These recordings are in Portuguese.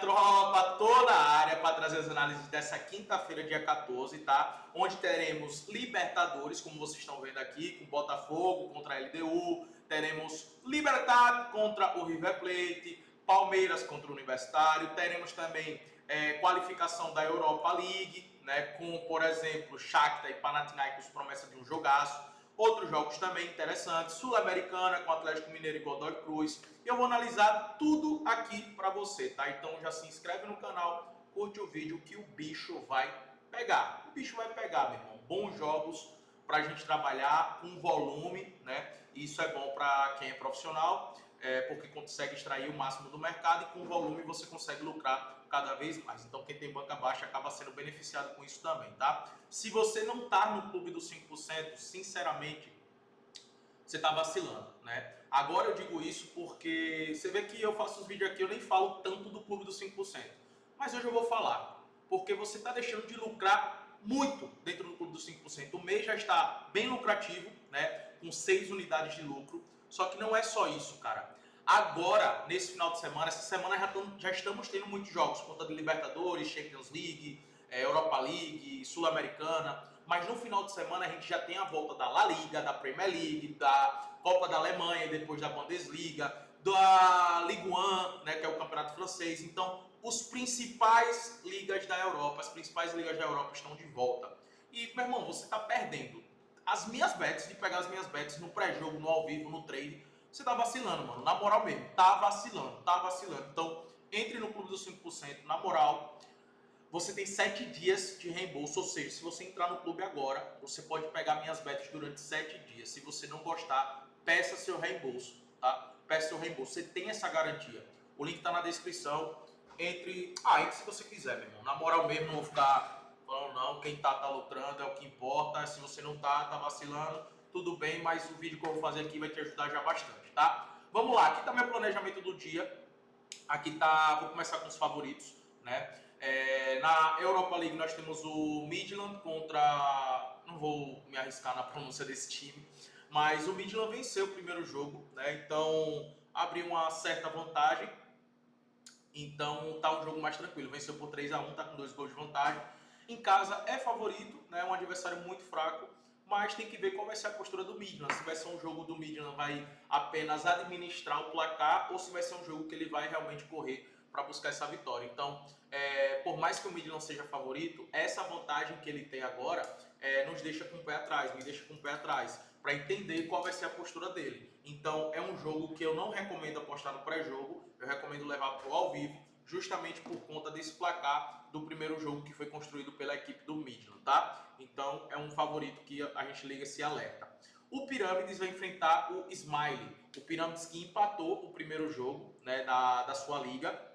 tropa, toda a área para trazer as análises dessa quinta-feira, dia 14, tá? Onde teremos Libertadores, como vocês estão vendo aqui, com Botafogo contra a LDU, teremos Libertad contra o River Plate, Palmeiras contra o Universitário, teremos também qualificação da Europa League, né? Com, por exemplo, Shakhtar e Panathinaikos, promessa de um jogaço. Outros jogos também interessantes, Sul-Americana com Atlético Mineiro e Godoy Cruz. Eu vou analisar tudo aqui para você, tá? Então já se inscreve no canal, curte o vídeo que o bicho vai pegar. O bicho vai pegar, meu irmão. Bons jogos para a gente trabalhar com volume, né? E isso é bom para quem é profissional, porque consegue extrair o máximo do mercado e com volume você consegue lucrar cada vez mais. Então quem tem banca baixa acaba sendo beneficiado com isso também, tá? Se você não tá no clube dos 5%, sinceramente, você tá vacilando, né? Agora eu digo isso porque você vê que eu faço os vídeos aqui, eu nem falo tanto do clube dos 5%. Mas hoje eu vou falar, porque você tá deixando de lucrar muito dentro do clube dos 5%. O mês já está bem lucrativo, né? Com 6 unidades de lucro. Só que não é só isso, cara. Agora, nesse final de semana, essa semana já estamos tendo muitos jogos, conta de Libertadores, Champions League, Europa League, Sul-Americana, mas no final de semana a gente já tem a volta da La Liga, da Premier League, da Copa da Alemanha, depois da Bundesliga, da Ligue 1, né, que é o campeonato francês. Então, os principais ligas da Europa, as principais ligas da Europa estão de volta. E, meu irmão, você está perdendo as minhas bets, de pegar as minhas bets no pré-jogo, no ao vivo, no trade. Você tá vacilando, mano. Na moral mesmo, tá vacilando, tá vacilando. Então, entre no clube dos 5%, na moral. Você tem 7 dias de reembolso, ou seja, se você entrar no clube agora, você pode pegar minhas bets durante 7 dias. Se você não gostar, peça seu reembolso, tá? Peça seu reembolso, você tem essa garantia. O link tá na descrição. Entre se você quiser, meu irmão. Na moral mesmo, não vou ficar falando não, quem tá lucrando, é o que importa. Se você não tá vacilando, tudo bem, mas o vídeo que eu vou fazer aqui vai te ajudar já bastante, tá? Vamos lá, aqui tá meu planejamento do dia. Aqui tá, vou começar com os favoritos, né? Na Europa League nós temos o Midland contra, não vou me arriscar na pronúncia desse time, mas o Midland venceu o primeiro jogo, né? Então abriu uma certa vantagem. Então tá um jogo mais tranquilo, venceu por 3-1, tá com 2 gols de vantagem. Em casa é favorito, né? É um adversário muito fraco, mas tem que ver qual vai ser a postura do Midland. Se vai ser um jogo do Midland vai apenas administrar o placar ou se vai ser um jogo que ele vai realmente correr para buscar essa vitória. Então, por mais que o Midland seja favorito, essa vantagem que ele tem agora nos deixa com o pé atrás, me deixa com o pé atrás, para entender qual vai ser a postura dele. Então, é um jogo que eu não recomendo apostar no pré-jogo, eu recomendo levar para o ao vivo, justamente por conta desse placar do primeiro jogo que foi construído pela equipe do Midland, tá? Então, é um favorito que a gente liga esse alerta. O Pirâmides vai enfrentar o Smiley. O Pirâmides que empatou o primeiro jogo, né, da sua liga.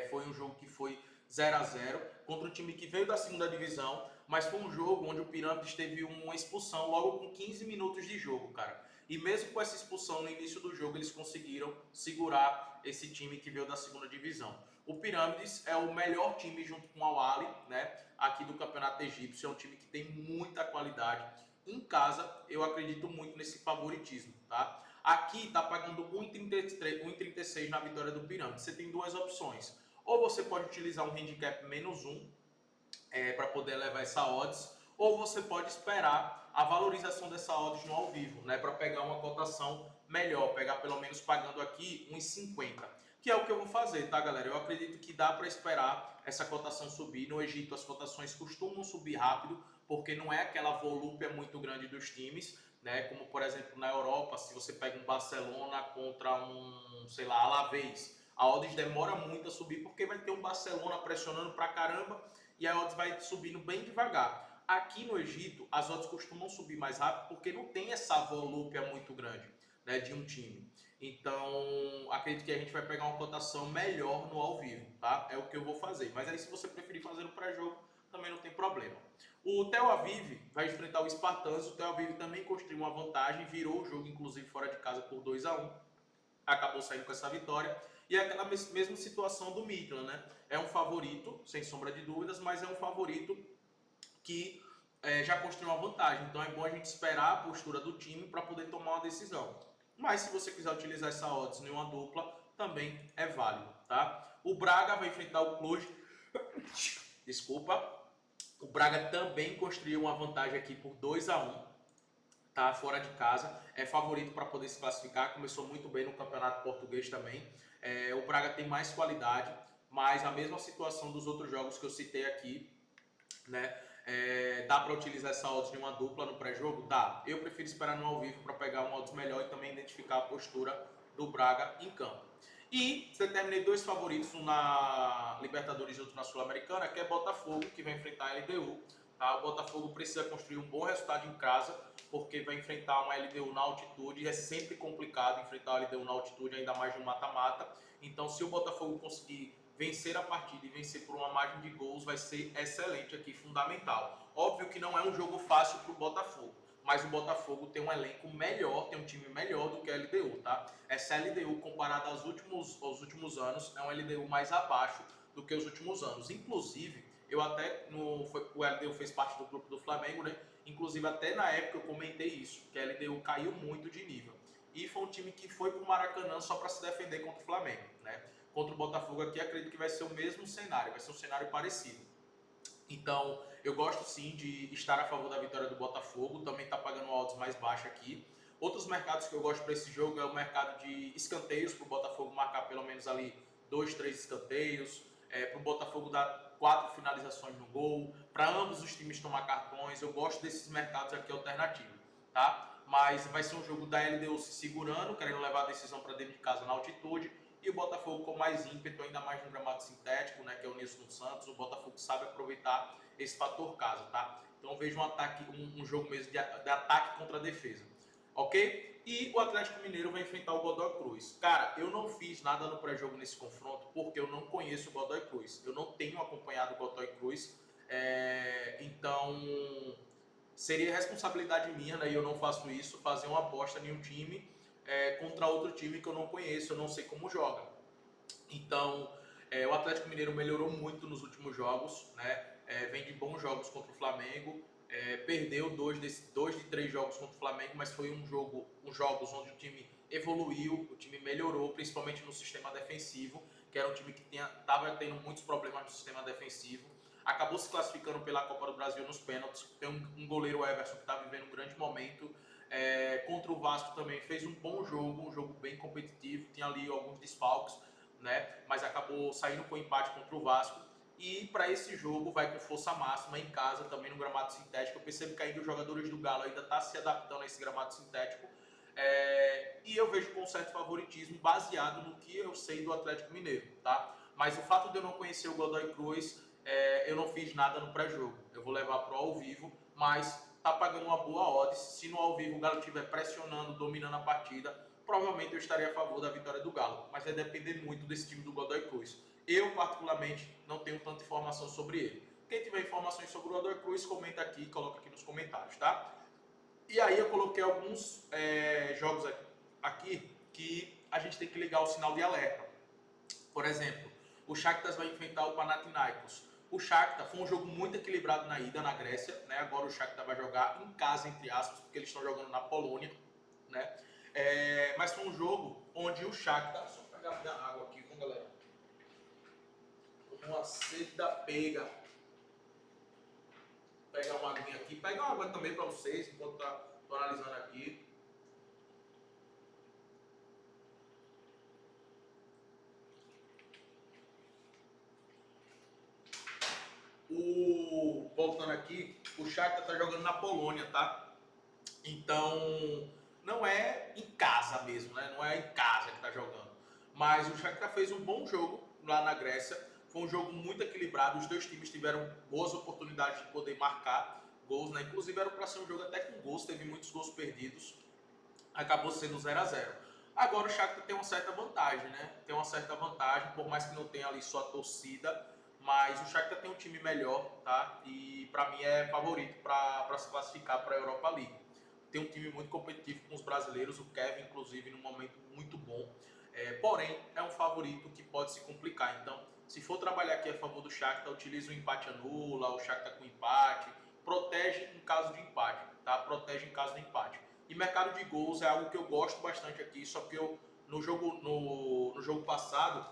Foi um jogo que foi 0-0 contra um time que veio da segunda divisão, mas foi um jogo onde o Pirâmides teve uma expulsão logo com 15 minutos de jogo, cara. E mesmo com essa expulsão no início do jogo, eles conseguiram segurar esse time que veio da segunda divisão. O Pirâmides é o melhor time junto com o Al-Ahly, né, aqui do campeonato egípcio. É um time que tem muita qualidade. Em casa, eu acredito muito nesse favoritismo, tá? Aqui tá pagando 1,36 na vitória do Pirâmide. Você tem duas opções. Ou você pode utilizar um handicap -1 para poder levar essa odds, ou você pode esperar a valorização dessa odds no ao vivo, né, para pegar uma cotação melhor, pegar pelo menos pagando aqui 1,50, que é o que eu vou fazer, tá, galera? Eu acredito que dá para esperar essa cotação subir. No Egito as cotações costumam subir rápido, porque não é aquela volúpia muito grande dos times, né? Como por exemplo na Europa, se você pega um Barcelona contra um, sei lá, Alavés, a odds demora muito a subir porque vai ter um Barcelona pressionando pra caramba e a odds vai subindo bem devagar. Aqui no Egito, as odds costumam subir mais rápido porque não tem essa volúpia muito grande, né, de um time. Então, acredito que a gente vai pegar uma cotação melhor no ao vivo, tá? É o que eu vou fazer. Mas aí, se você preferir fazer no pré-jogo, também não tem problema. O Tel Aviv vai enfrentar o Spartans. O Tel Aviv também construiu uma vantagem, virou o jogo, inclusive, fora de casa por 2-1. Acabou saindo com essa vitória. E é aquela mesma situação do Midland, né? É um favorito, sem sombra de dúvidas, mas é um favorito que já construiu uma vantagem. Então é bom a gente esperar a postura do time para poder tomar uma decisão. Mas se você quiser utilizar essa odds em uma dupla, também é válido. tá? O Braga vai enfrentar o Cluj. Desculpa. O Braga também construiu uma vantagem aqui por 2-1, tá? Fora de casa. É favorito para poder se classificar. Começou muito bem no Campeonato Português também. O Braga tem mais qualidade, mas a mesma situação dos outros jogos que eu citei aqui, né? Dá para utilizar essa odds de uma dupla no pré-jogo? Dá. Eu prefiro esperar no ao vivo para pegar uma odds melhor e também identificar a postura do Braga em campo. E determinei dois favoritos, um na Libertadores e outro na Sul-Americana, que é Botafogo, que vai enfrentar a LDU. Tá? O Botafogo precisa construir um bom resultado em casa, porque vai enfrentar uma LDU na altitude, e é sempre complicado enfrentar a LDU na altitude, ainda mais no mata-mata. Então, se o Botafogo conseguir vencer a partida e vencer por uma margem de gols, vai ser excelente aqui, fundamental. Óbvio que não é um jogo fácil para o Botafogo, mas o Botafogo tem um elenco melhor, tem um time melhor do que a LDU, tá? Essa LDU, comparada aos últimos anos, é uma LDU mais abaixo do que os últimos anos. Inclusive, o LDU fez parte do grupo do Flamengo, né? Inclusive, até na época eu comentei isso, que a LDU caiu muito de nível. E foi um time que foi pro Maracanã só para se defender contra o Flamengo, né? Contra o Botafogo aqui, acredito que vai ser o mesmo cenário, vai ser um cenário parecido. Então, eu gosto sim de estar a favor da vitória do Botafogo, também está pagando odds mais baixa aqui. Outros mercados que eu gosto para esse jogo é o mercado de escanteios, para o Botafogo marcar pelo menos ali 2, 3 escanteios, para o Botafogo dar 4 finalizações no gol, para ambos os times tomar cartões. Eu gosto desses mercados aqui alternativos, tá? Mas vai ser um jogo da LDU se segurando, querendo levar a decisão para dentro de casa na altitude, e o Botafogo com mais ímpeto, ainda mais no gramado sintético, né, que é o Nilson Santos. O Botafogo sabe aproveitar esse fator casa, tá? Então eu vejo um jogo mesmo de ataque contra a defesa, ok? E o Atlético Mineiro vai enfrentar o Godoy Cruz. Cara, eu não fiz nada no pré-jogo nesse confronto porque eu não conheço o Godoy Cruz. Eu não tenho acompanhado o Godoy Cruz, então seria responsabilidade minha, né, e eu não faço isso, fazer uma aposta em um time contra outro time que eu não conheço, eu não sei como joga. Então, o Atlético Mineiro melhorou muito nos últimos jogos, né? Vem de bons jogos contra o Flamengo, perdeu dois de 3 jogos contra o Flamengo, mas foi uns jogos onde o time evoluiu, o time melhorou, principalmente no sistema defensivo, que era um time que estava tendo muitos problemas no sistema defensivo. Acabou se classificando pela Copa do Brasil nos pênaltis. Tem um goleiro, Everson, que está vivendo um grande momento. Contra o Vasco também fez um bom jogo, um jogo bem competitivo, tinha ali alguns desfalques, né? Mas acabou saindo com empate contra o Vasco. E para esse jogo vai com força máxima em casa, também no gramado sintético. Eu percebo que ainda os jogadores do Galo ainda estão se adaptando a esse gramado sintético. E eu vejo com um certo favoritismo baseado no que eu sei do Atlético Mineiro, tá? Mas o fato de eu não conhecer o Godoy Cruz, eu não fiz nada no pré-jogo. Eu vou levar para o ao vivo, mas tá pagando uma boa odds. Se no ao vivo o Galo estiver pressionando, dominando a partida, provavelmente eu estaria a favor da vitória do Galo. Mas vai depender muito desse time do Godoy Cruz. Eu, particularmente, não tenho tanta informação sobre ele. Quem tiver informações sobre o Godoy Cruz, comenta aqui, coloca aqui nos comentários, tá? E aí eu coloquei alguns jogos aqui que a gente tem que ligar o sinal de alerta. Por exemplo, o Shakhtar vai enfrentar o Panathinaikos. O Shakhtar foi um jogo muito equilibrado na ida, na Grécia, né? Agora o Shakhtar vai jogar em casa, entre aspas, porque eles estão jogando na Polônia, né? Mas foi um jogo onde o Shakhtar... Só pegar minha água aqui, viu, galera? Uma sede da pega. Pegar uma aguinha aqui. Pegar uma água também para vocês, enquanto tô analisando aqui. Voltando aqui, o Shakhtar tá jogando na Polônia, tá? Então, não é em casa mesmo, né? Não é em casa que tá jogando. Mas o Shakhtar fez um bom jogo lá na Grécia. Foi um jogo muito equilibrado. Os dois times tiveram boas oportunidades de poder marcar gols, né? Inclusive era para ser um jogo até com gols, teve muitos gols perdidos. Acabou sendo 0-0. Agora o Shakhtar tem uma certa vantagem, né? Tem uma certa vantagem, por mais que não tenha ali sua torcida, mas o Shakhtar tem um time melhor, tá? E para mim é favorito para se classificar para a Europa League. Tem um time muito competitivo com os brasileiros, o Kevin, inclusive, num momento muito bom. Porém, é um favorito que pode se complicar. Então, se for trabalhar aqui a favor do Shakhtar, utiliza o empate anula, o Shakhtar com empate, protege em caso de empate, tá? Protege em caso de empate. E mercado de gols é algo que eu gosto bastante aqui, só que eu no jogo passado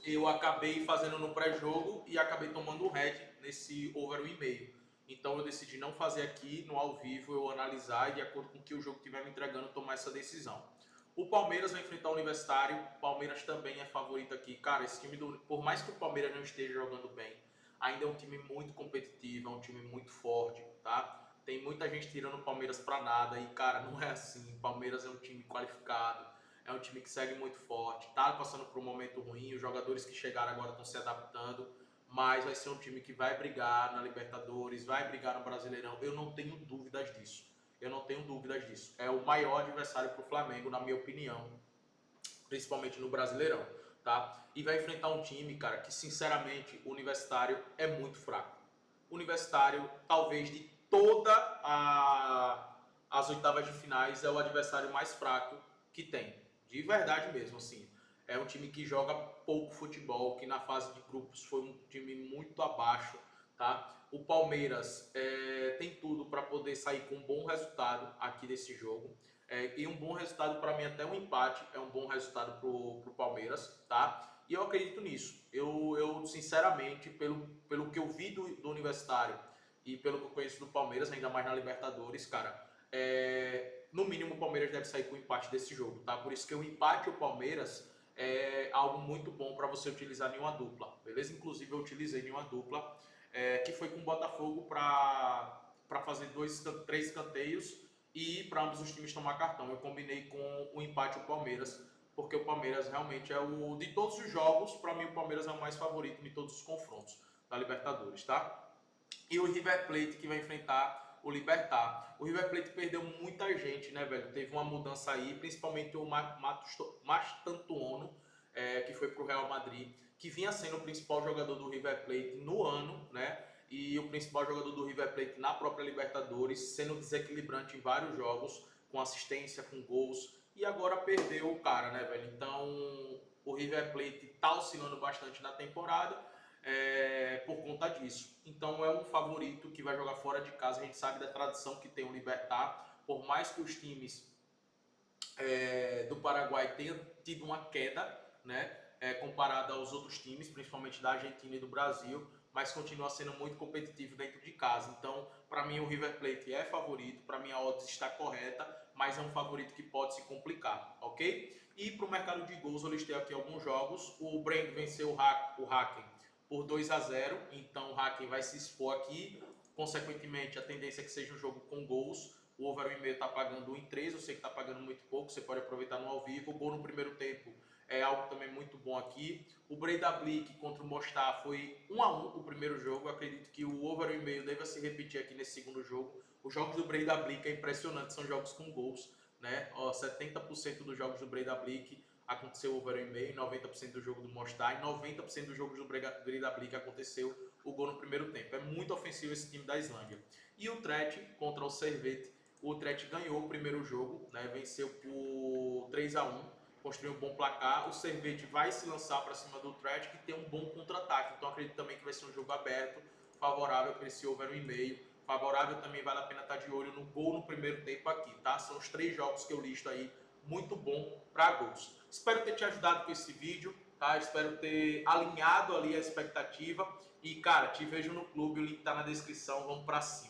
eu acabei fazendo no pré-jogo e acabei tomando o head nesse over 1,5. Então eu decidi não fazer aqui no ao vivo, eu analisar e de acordo com o que o jogo estiver me entregando, tomar essa decisão. O Palmeiras vai enfrentar o Universitário, o Palmeiras também é favorito aqui. Cara, esse time, por mais que o Palmeiras não esteja jogando bem, ainda é um time muito competitivo, é um time muito forte, tá? Tem muita gente tirando o Palmeiras pra nada e, cara, não é assim. O Palmeiras é um time qualificado, é um time que segue muito forte, tá passando por um momento ruim, os jogadores que chegaram agora estão se adaptando, mas vai ser um time que vai brigar na Libertadores, vai brigar no Brasileirão, eu não tenho dúvidas disso. Eu não tenho dúvidas disso. É o maior adversário para o Flamengo, na minha opinião, principalmente no Brasileirão, tá? E vai enfrentar um time, cara, que sinceramente o Universitário é muito fraco. O Universitário, talvez de toda as oitavas de finais, é o adversário mais fraco que tem. De verdade mesmo, assim. É um time que joga pouco futebol, que na fase de grupos foi um time muito abaixo, tá? O Palmeiras tem tudo para poder sair com um bom resultado aqui desse jogo. E um bom resultado para mim, até um empate, é um bom resultado pro Palmeiras, tá? E eu acredito nisso. Eu sinceramente, pelo que eu vi do Universitário e pelo que eu conheço do Palmeiras, ainda mais na Libertadores, cara, no mínimo o Palmeiras deve sair com o empate desse jogo, tá? Por isso que o empate o Palmeiras é algo muito bom para você utilizar em uma dupla, beleza? Inclusive eu utilizei em uma dupla, que foi com o Botafogo para fazer 3 escanteios e para ambos os times tomar cartão. Eu combinei com o empate o Palmeiras, porque o Palmeiras realmente é o de todos os jogos, para mim o Palmeiras é o mais favorito de todos os confrontos da Libertadores, tá? E o River Plate que vai enfrentar o Libertad. O River Plate perdeu muita gente, né, velho? Teve uma mudança aí, principalmente o Mastantuono, que foi pro Real Madrid, que vinha sendo o principal jogador do River Plate no ano, né? E o principal jogador do River Plate na própria Libertadores, sendo desequilibrante em vários jogos, com assistência, com gols, e agora perdeu o cara, né, velho? Então o River Plate tá oscilando bastante na temporada, por conta disso. Então é um favorito que vai jogar fora de casa. A gente sabe da tradição que tem o Libertad, por mais que os times do Paraguai tenham tido uma queda, né, comparada aos outros times, principalmente da Argentina e do Brasil, mas continua sendo muito competitivo dentro de casa. Então, para mim, o River Plate é favorito, para mim a odds está correta, mas é um favorito que pode se complicar, ok? E para o mercado de gols, eu listei aqui alguns jogos. O Brand venceu o Hacken por 2-0, então o Hacken vai se expor aqui. Consequentemente, a tendência é que seja um jogo com gols. O over 1,5 está pagando 1,3, eu sei que está pagando muito pouco, você pode aproveitar no ao vivo. O gol no primeiro tempo é algo também muito bom aqui. O Breidablik contra o Mostar foi 1-1 o primeiro jogo. Eu acredito que o over 1,5 deva se repetir aqui nesse segundo jogo. Os jogos do Breidablik é impressionante, são jogos com gols, né? 70% dos jogos do Breidablik aconteceu o over 1,5, 90% do jogo do Mostar e 90% dos jogos do Breidablik aconteceu o gol no primeiro tempo. É muito ofensivo esse time da Islândia. E o Tret contra o Servette. O Tret ganhou o primeiro jogo, né? Venceu por 3-1, construiu um bom placar. O Servette vai se lançar para cima do Tret, que tem um bom contra-ataque. Então acredito também que vai ser um jogo aberto, favorável para esse over 1,5. Favorável também, vale a pena estar de olho no gol no primeiro tempo aqui, tá? São os 3 jogos que eu listo aí, muito bom para gols. Espero ter te ajudado com esse vídeo, tá? Espero ter alinhado ali a expectativa. E, cara, te vejo no clube, o link tá na descrição, vamos para cima.